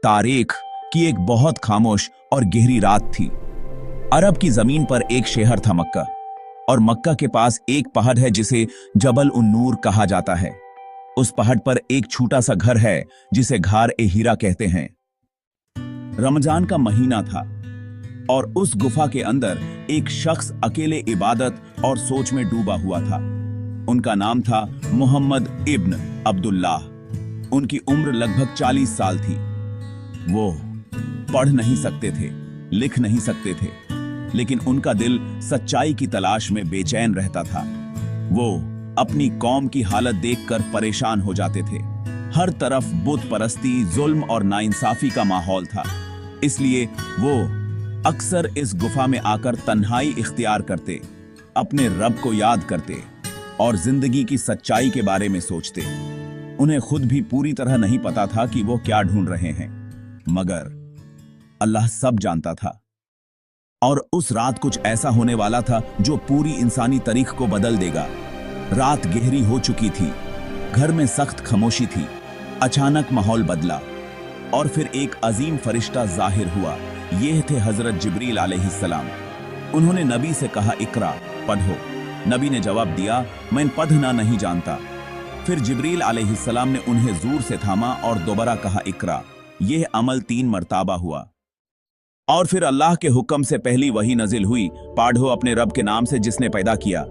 तारीख की एक बहुत खामोश और गहरी रात थी। अरब की जमीन पर एक शहर था मक्का, और मक्का के पास एक पहाड़ है जिसे जबल उन नूर कहा जाता है। उस पहाड़ पर एक छोटा सा घर है जिसे घार ए हीरा कहते हैं। रमजान का महीना था और उस गुफा के अंदर एक शख्स अकेले इबादत और सोच में डूबा हुआ था। उनका नाम था मोहम्मद इब्न अब्दुल्लाह। उनकी उम्र लगभग 40 साल थी। वो पढ़ नहीं सकते थे, लिख नहीं सकते थे, लेकिन उनका दिल सच्चाई की तलाश में बेचैन रहता था। वो अपनी कौम की हालत देखकर परेशान हो जाते थे। हर तरफ बुत परस्ती, जुल्म और नाइंसाफी का माहौल था। इसलिए वो अक्सर इस गुफा में आकर तन्हाई इख्तियार करते, अपने रब को याद करते और जिंदगी की सच्चाई के बारे में सोचते। उन्हें खुद भी पूरी तरह नहीं पता था कि वो क्या ढूंढ रहे हैं, मगर अल्लाह सब जानता था। और उस रात कुछ ऐसा होने वाला था जो पूरी इंसानी तारीख को बदल देगा। रात गहरी हो चुकी थी, घर में सख्त खामोशी थी। अचानक माहौल बदला और फिर एक अजीम फरिश्ता जाहिर हुआ। ये थे हजरत जिब्रील अलैहिस्सलाम। उन्होंने नबी से कहा, इकरा, पढ़ो। नबी ने जवाब दिया, मैं पढ़ना नहीं जानता। फिर जिब्रील अलैहिस्सलाम ने उन्हें जोर से थामा और दोबारा कहा, इकरा। यह अमल 3 मर्तबा हुआ और फिर अल्लाह के हुक्म से पहली वही नजिल हुई, पढ़ो अपने रब के नाम से जिसने पैदा किया,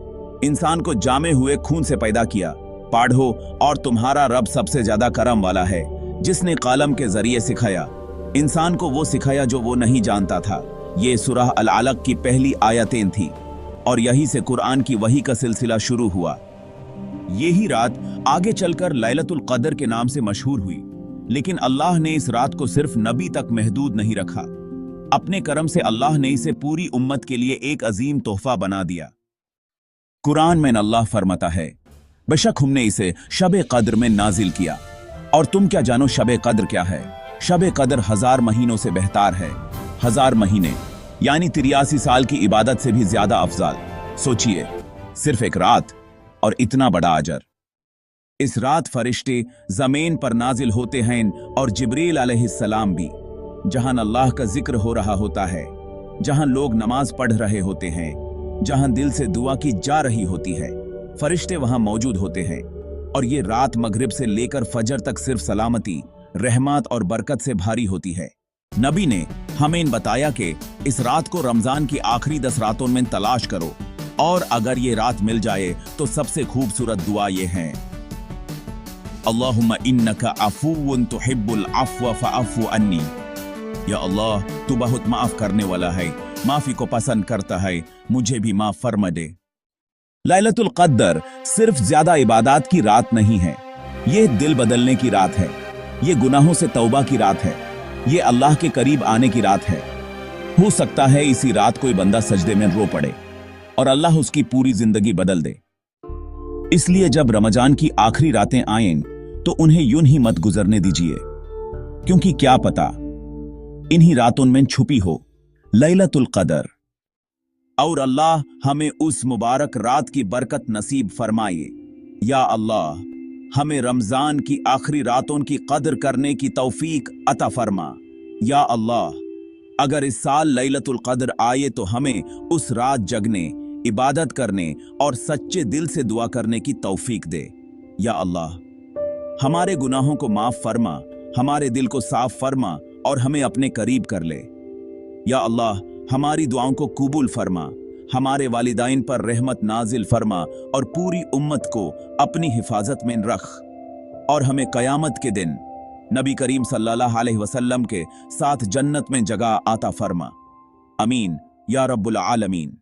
इंसान को जामे हुए खून से पैदा किया। पढ़ो और तुम्हारा रब सबसे ज्यादा करम वाला है, जिसने कलम के जरिए सिखाया, इंसान को वो सिखाया जो वो नहीं जानता था। ये सूरह अल अलक की पहली आयतें थी और यही से कुरान की वही का सिलसिला शुरू हुआ। यही रात आगे चलकर लैलतुल कद्र के नाम से मशहूर हुई। लेकिन अल्लाह ने इस रात को सिर्फ नबी तक महदूद नहीं रखा। अपने करम से अल्लाह ने इसे पूरी उम्मत के लिए एक अजीम तोहफा बना दिया। कुरान में अल्लाह फरमाता है, बेशक हमने इसे शब कद्र में नाजिल किया। और तुम क्या जानो शब कद्र क्या है? शब कद्र 1000 महीनों से बेहतर है। 1000 महीने यानी 83 साल की इबादत से भी ज्यादा अफजाल। सोचिए, सिर्फ एक रात और इतना बड़ा अजर। इस रात फरिश्ते जमीन पर नाजिल होते हैं और जिब्रील अलैहिस्सलाम भी। जहां अल्लाह का जिक्र हो रहा होता है, जहां लोग नमाज पढ़ रहे होते हैं, जहां दिल से दुआ की जा रही होती है, फरिश्ते वहां मौजूद होते हैं। और ये रात मगरिब से लेकर फजर तक सिर्फ सलामती, रहमत और बरकत से भारी होती है। नबी ने हमें बताया कि इस रात को रमजान की आखिरी 10 रातों में तलाश करो, और अगर ये रात मिल जाए तो सबसे खूबसूरत दुआ ये है, अल्लाहुम्मा इन्नका अफुव्वुन तुहिब्बुल अफ़्व फ़अफ़्व अन्नी। या अल्लाह, तू बहुत माफ करने वाला है, माफी को पसंद करता है, मुझे भी माफ फरमा दे। लैलतुल कद्र सिर्फ ज्यादा इबादत की रात नहीं है, ये दिल बदलने की रात है, ये गुनाहों से तौबा की रात है, ये अल्लाह के करीब आने की रात है। हो सकता है इसी रात कोई बंदा सजदे में रो पड़े और अल्लाह उसकी पूरी जिंदगी बदल दे। इसलिए जब रमजान की आखिरी रातें आएं तो उन्हें यूं ही मत गुजरने दीजिए, क्योंकि क्या पता इन्हीं रातों में छुपी हो लैलतुल कद्र। और अल्लाह हमें उस मुबारक रात की बरकत नसीब फरमाए। या अल्लाह, हमें रमजान की आखिरी रातों की कद्र करने की तौफीक अता फरमा। या अल्लाह, अगर इस साल लैलतुल कद्र आए तो हमें उस रात जगने, इबादत करने और सच्चे दिल से दुआ करने की तौफीक दे। या अल्लाह, हमारे गुनाहों को माफ फरमा, हमारे दिल को साफ फरमा और हमें अपने करीब कर ले। या अल्लाह, हमारी दुआओं को कबूल फरमा, हमारे वालिदैन पर रहमत नाजिल फरमा और पूरी उम्मत को अपनी हिफाजत में रख, और हमें कयामत के दिन नबी करीम सल्लल्लाहु अलैहि वसल्लम के साथ जन्नत में जगह आता फरमा। अमीन या रब्बुल आलमीन।